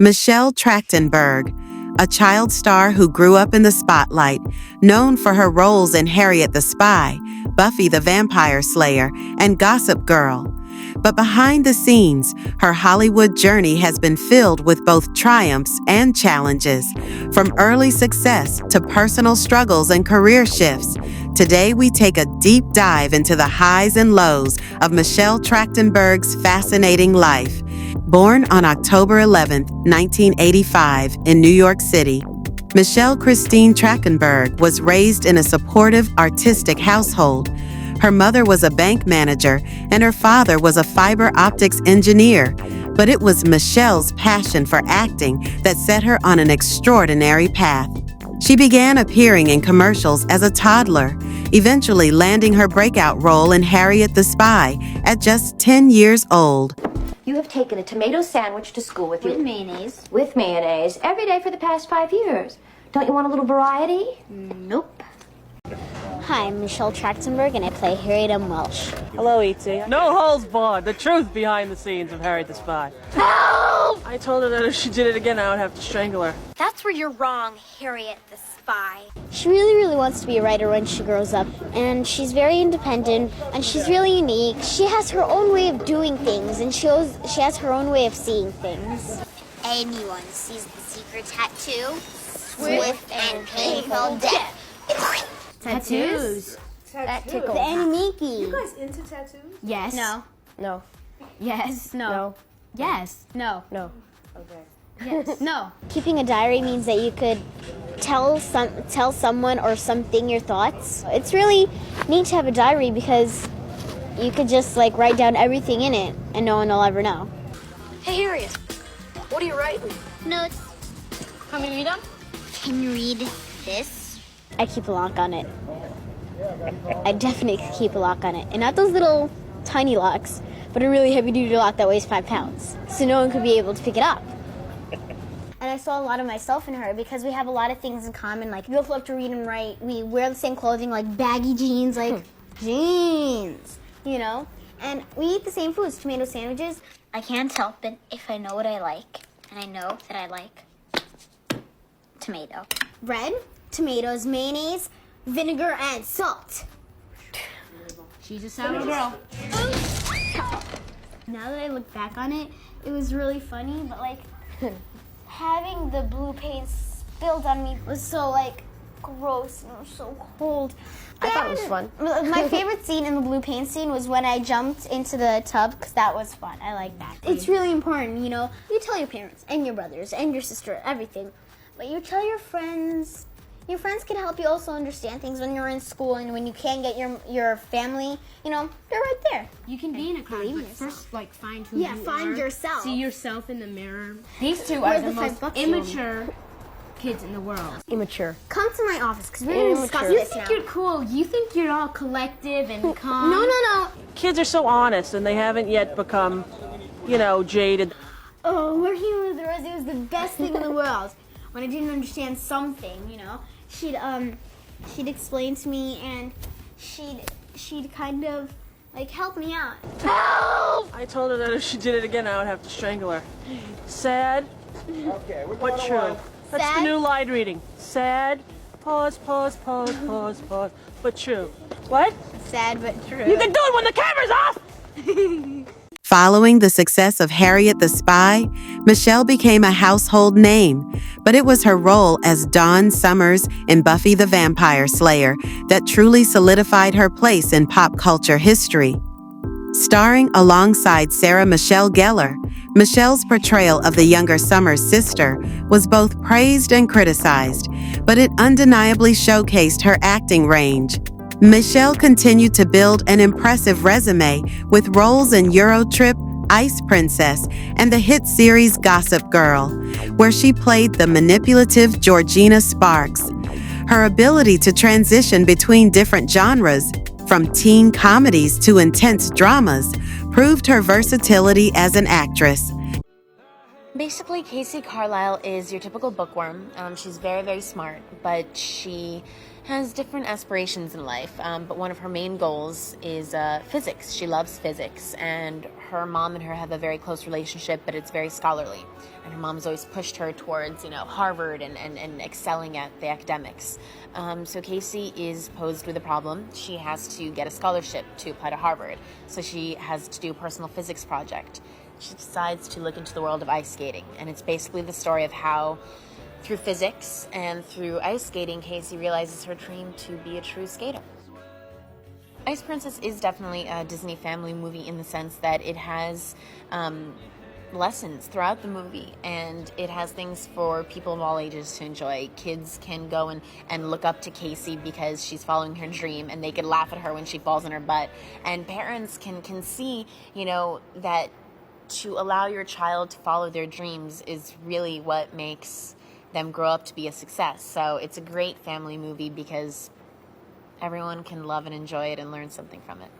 Michelle Trachtenberg, a child star who grew up in the spotlight, known for her roles in Harriet the Spy, Buffy the Vampire Slayer, and Gossip Girl. But behind the scenes, her Hollywood journey has been filled with both triumphs and challenges. From early success to personal struggles and career shifts, today we take a deep dive into the highs and lows of Michelle Trachtenberg's fascinating life. Born on October 11, 1985, in New York City, Michelle Christine Trachtenberg was raised in a supportive, artistic household. Her mother was a bank manager and her father was a fiber optics engineer. But it was Michelle's passion for acting that set her on an extraordinary path. She began appearing in commercials as a toddler, eventually landing her breakout role in Harriet the Spy at just 10 years old. You have taken a tomato sandwich to school with you. With mayonnaise. With mayonnaise. Every day for the past 5 years. Don't you want a little variety? Nope. Hi, I'm Michelle Trachtenberg, and I play Harriet M. Welsh. Hello, E.T. No holds barred. The truth behind the scenes of Harriet the Spy. Help! I told her that if she did it again, I would have to strangle her. That's where you're wrong, Harriet the Spy. She really wants to be a writer when she grows up, and she's very independent, and she's really unique. She has her own way of doing things, and she has her own way of seeing things. Anyone sees the secret tattoo? Swift and painful death. Tattoos? That tickles. The Animiki. You guys into tattoos? Yes. No. Yes. No. Yes. No. No. Yes. No. Keeping a diary means that you could tell someone or something your thoughts. It's really neat to have a diary because you could just write down everything in it and no one will ever know. Hey, Harriet. What are you writing? Notes. Can we read them? Can you read this? I keep a lock on it. I definitely keep a lock on it. And not those little tiny locks, but a really heavy-duty lock that weighs 5 pounds. So no one could be able to pick it up. And I saw a lot of myself in her because we have a lot of things in common. Like, we both love to read and write. We wear the same clothing, like baggy jeans, jeans, And we eat the same foods, tomato sandwiches. I can't help it if I know what I like. And I know that I like tomato. Bread, tomatoes, mayonnaise, vinegar, and salt. She's a savage girl. Now that I look back on it, it was really funny, but having the blue paint spilled on me was so gross and it was so cold. I thought it was fun. My favorite scene in the blue paint scene was when I jumped into the tub because that was fun. I like that. It's really important, You tell your parents and your brothers and your sister everything, but you tell your friends. Your friends can help you also understand things when you're in school and when you can't get your family, they're right there. You can be in a class, but first, find who you are. Find yourself. See yourself in the mirror. These two are the most immature kids in the world. Immature. Come to my office because we're going to discuss You this think now. you're cool. You think you're all collective and calm. No. Kids are so honest, and they haven't yet become, jaded. Oh, working with Rosie was the best thing in the world. When I didn't understand something, she'd explain to me and she'd kind of help me out. Help! I told her that if she did it again, I would have to strangle her. Sad, but true. That's the Sad? new line reading. Sad, pause, but true. What? Sad but true. You can do it when the camera's off! Following the success of Harriet the Spy, Michelle became a household name, but it was her role as Dawn Summers in Buffy the Vampire Slayer that truly solidified her place in pop culture history. Starring alongside Sarah Michelle Gellar, Michelle's portrayal of the younger Summers' sister was both praised and criticized, but it undeniably showcased her acting range. Michelle continued to build an impressive resume with roles in EuroTrip, Ice Princess, and the hit series Gossip Girl, where she played the manipulative Georgina Sparks. Her ability to transition between different genres, from teen comedies to intense dramas, proved her versatility as an actress. Basically, Casey Carlisle is your typical bookworm. She's very smart, but she has different aspirations in life. But one of her main goals is physics. She loves physics, and her mom and her have a very close relationship, but it's very scholarly. And her mom's always pushed her towards, Harvard and excelling at the academics. So Casey is posed with a problem. She has to get a scholarship to apply to Harvard. So she has to do a personal physics project. She decides to look into the world of ice skating. And it's basically the story of how, through physics and through ice skating, Casey realizes her dream to be a true skater. Ice Princess is definitely a Disney family movie in the sense that it has lessons throughout the movie, and it has things for people of all ages to enjoy. Kids can go and look up to Casey because she's following her dream, and they can laugh at her when she falls on her butt. And parents can see, that to allow your child to follow their dreams is really what makes them grow up to be a success. So it's a great family movie because everyone can love and enjoy it and learn something from it.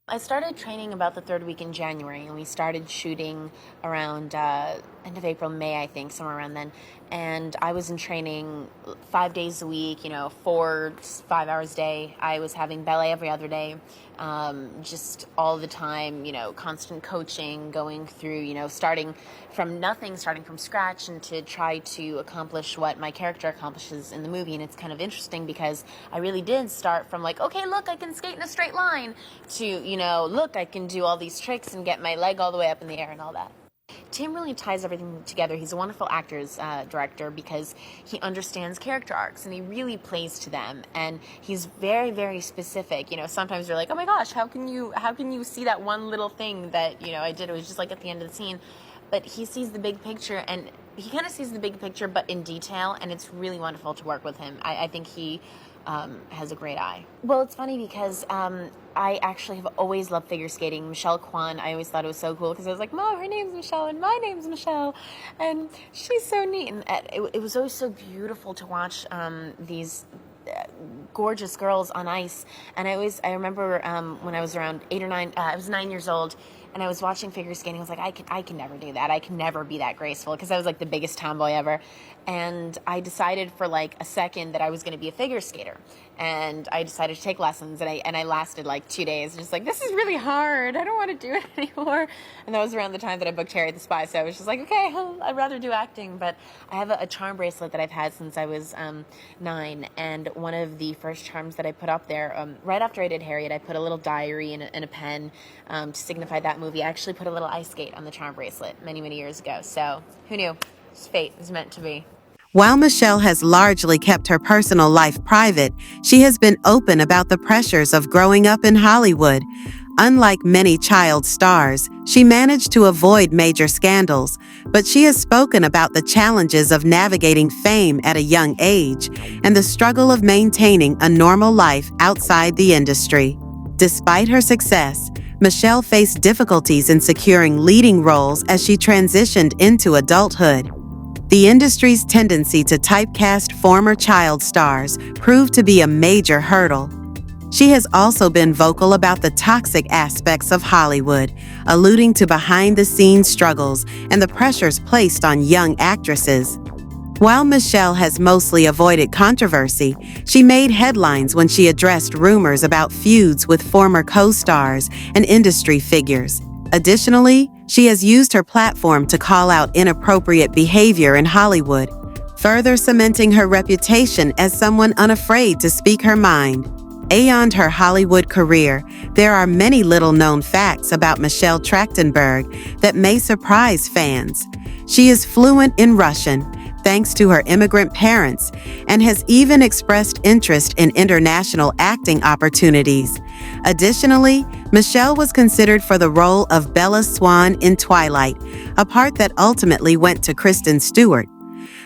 I started training about the third week in January, and we started shooting around end of April, May, I think, somewhere around then. And I was in training 5 days a week, 4 to 5 hours a day. I was having ballet every other day, just all the time, constant coaching, going through, starting from nothing, starting from scratch, and to try to accomplish what my character accomplishes in the movie. And it's kind of interesting because I really did start from okay, look, I can skate in a straight line, to, look, I can do all these tricks and get my leg all the way up in the air and all that. Tim really ties everything together. He's a wonderful actor's director because he understands character arcs and he really plays to them. And he's very, very specific. Sometimes you're like, oh my gosh, how can you see that one little thing that, I did? It was just at the end of the scene. But he sees the big picture, and he kind of sees the big picture, but in detail. And it's really wonderful to work with him. I think he has a great eye. Well, it's funny because I actually have always loved figure skating. Michelle Kwan, I always thought it was so cool because I was like, Mom, her name's Michelle and my name's Michelle, and she's so neat. And it was always so beautiful to watch these gorgeous girls on ice. And I remember when I was around 8 or 9, I was 9 years old, and I was watching figure skating. I was like, I can never do that. I can never be that graceful, because I was the biggest tomboy ever. And I decided for a second that I was going to be a figure skater. And I decided to take lessons, and I lasted 2 days, just this is really hard. I don't want to do it anymore. And that was around the time that I booked Harriet the Spy, so I was just okay, I'd rather do acting. But I have a charm bracelet that I've had since I was 9, and one of the first charms that I put up there, right after I did Harriet, I put a little diary and a pen to signify that movie. I actually put a little ice skate on the charm bracelet many, many years ago. So who knew? It's fate. It was meant to be. While Michelle has largely kept her personal life private, she has been open about the pressures of growing up in Hollywood. Unlike many child stars, she managed to avoid major scandals, but she has spoken about the challenges of navigating fame at a young age and the struggle of maintaining a normal life outside the industry. Despite her success, Michelle faced difficulties in securing leading roles as she transitioned into adulthood. The industry's tendency to typecast former child stars proved to be a major hurdle. She has also been vocal about the toxic aspects of Hollywood, alluding to behind-the-scenes struggles and the pressures placed on young actresses. While Michelle has mostly avoided controversy, she made headlines when she addressed rumors about feuds with former co-stars and industry figures. Additionally, she has used her platform to call out inappropriate behavior in Hollywood, further cementing her reputation as someone unafraid to speak her mind. Beyond her Hollywood career, there are many little-known facts about Michelle Trachtenberg that may surprise fans. She is fluent in Russian, thanks to her immigrant parents, and has even expressed interest in international acting opportunities. Additionally, Michelle was considered for the role of Bella Swan in Twilight, a part that ultimately went to Kristen Stewart.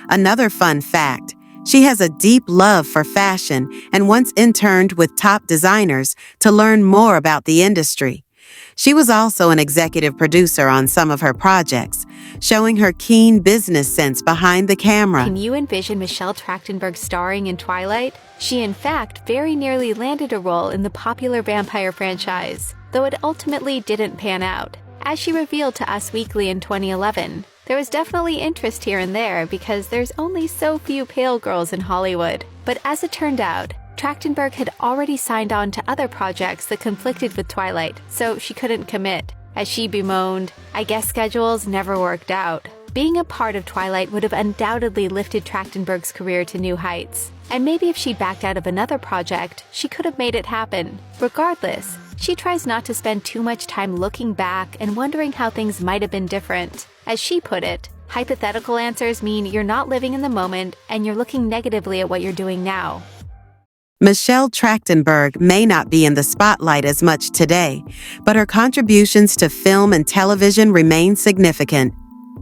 Another fun fact: she has a deep love for fashion and once interned with top designers to learn more about the industry. She was also an executive producer on some of her projects, showing her keen business sense behind the camera. Can you envision Michelle Trachtenberg starring in Twilight? She, in fact, very nearly landed a role in the popular vampire franchise, though it ultimately didn't pan out. As she revealed to Us Weekly in 2011, there was definitely interest here and there because there's only so few pale girls in Hollywood. But as it turned out, Trachtenberg had already signed on to other projects that conflicted with Twilight, so she couldn't commit. As she bemoaned, "I guess schedules never worked out." Being a part of Twilight would have undoubtedly lifted Trachtenberg's career to new heights. And maybe if she'd backed out of another project, she could have made it happen. Regardless, she tries not to spend too much time looking back and wondering how things might have been different. As she put it, hypothetical answers mean you're not living in the moment and you're looking negatively at what you're doing now. Michelle Trachtenberg may not be in the spotlight as much today, but her contributions to film and television remain significant.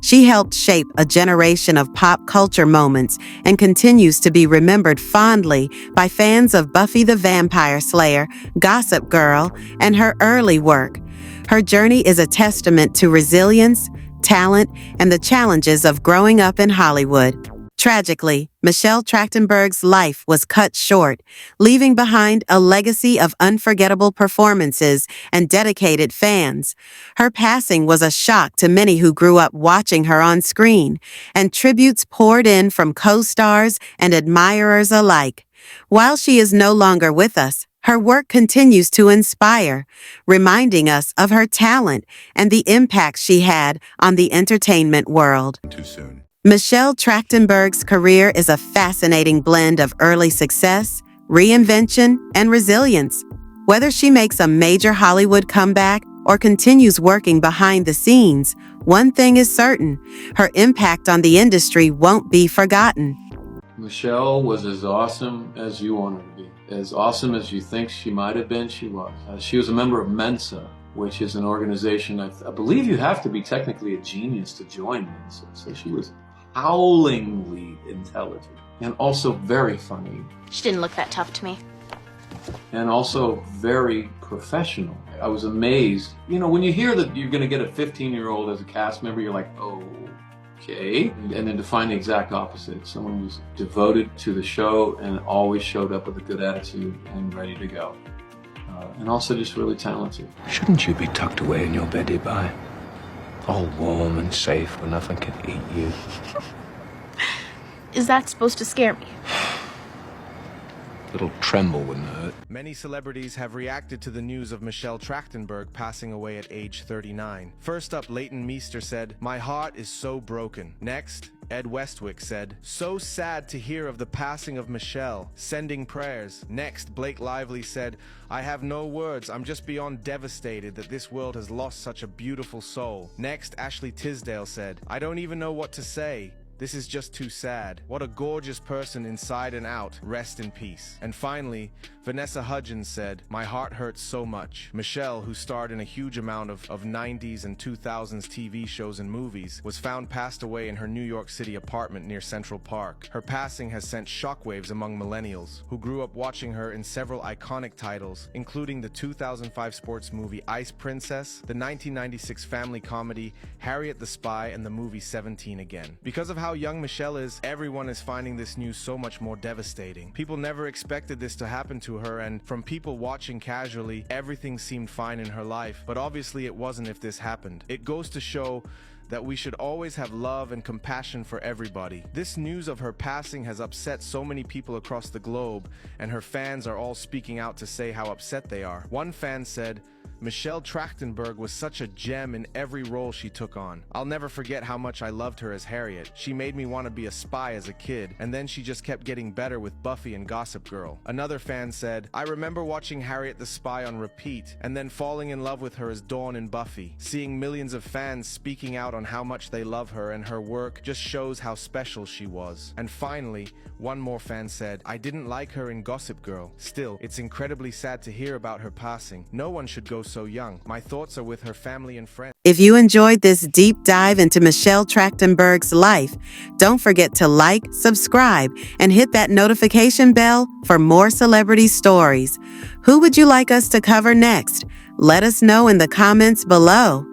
She helped shape a generation of pop culture moments and continues to be remembered fondly by fans of Buffy the Vampire Slayer, Gossip Girl, and her early work. Her journey is a testament to resilience, talent, and the challenges of growing up in Hollywood. Tragically, Michelle Trachtenberg's life was cut short, leaving behind a legacy of unforgettable performances and dedicated fans. Her passing was a shock to many who grew up watching her on screen, and tributes poured in from co-stars and admirers alike. While she is no longer with us, her work continues to inspire, reminding us of her talent and the impact she had on the entertainment world. Too soon. Michelle Trachtenberg's career is a fascinating blend of early success, reinvention, and resilience. Whether she makes a major Hollywood comeback or continues working behind the scenes, one thing is certain: her impact on the industry won't be forgotten. Michelle was as awesome as you want her to be. As awesome as you think she might have been, she was. She was a member of Mensa, which is an organization, I believe you have to be technically a genius to join Mensa. So she was howlingly intelligent and also very funny. She didn't look that tough to me. And also very professional. I was amazed. You know, when you hear that you're going to get a 15-year-old as a cast member, you're like, oh, okay. And then to find the exact opposite. Someone who's devoted to the show and always showed up with a good attitude and ready to go. And also just really talented. Shouldn't you be tucked away in your beddy by? All warm and safe where nothing can eat you. Is that supposed to scare me? Little tremble wouldn't hurt. Many celebrities have reacted to the news of Michelle Trachtenberg passing away at age 39. First up, Leighton Meester said, "My heart is so broken." Next, Ed Westwick said, "So sad to hear of the passing of Michelle. Sending prayers." Next, Blake Lively said, "I have no words. I'm just beyond devastated that this world has lost such a beautiful soul." Next, Ashley Tisdale said, "I don't even know what to say. This is just too sad. What a gorgeous person inside and out. Rest in peace." And finally, Vanessa Hudgens said, "My heart hurts so much." Michelle, who starred in a huge amount of 90s and 2000s TV shows and movies, was found passed away in her New York City apartment near Central Park. Her passing has sent shockwaves among millennials, who grew up watching her in several iconic titles, including the 2005 sports movie Ice Princess, the 1996 family comedy Harriet the Spy, and the movie 17 Again. Because of how young Michelle is, everyone is finding this news so much more devastating. People never expected this to happen to her, and from people watching casually, everything seemed fine in her life, but obviously it wasn't if this happened. It goes to show that we should always have love and compassion for everybody. This news of her passing has upset so many people across the globe, and her fans are all speaking out to say how upset they are. One fan said, "Michelle Trachtenberg was such a gem in every role she took on. I'll never forget how much I loved her as Harriet. She made me want to be a spy as a kid, and then she just kept getting better with Buffy and Gossip Girl." Another fan said, "I remember watching Harriet the Spy on repeat, and then falling in love with her as Dawn in Buffy. Seeing millions of fans speaking out on how much they love her and her work just shows how special she was." And finally, one more fan said, "I didn't like her in Gossip Girl. Still, it's incredibly sad to hear about her passing. No one should go so young. My thoughts are with her family and friends." If you enjoyed this deep dive into Michelle Trachtenberg's life, don't forget to like, subscribe, and hit that notification bell for more celebrity stories. Who would you like us to cover next? Let us know in the comments below.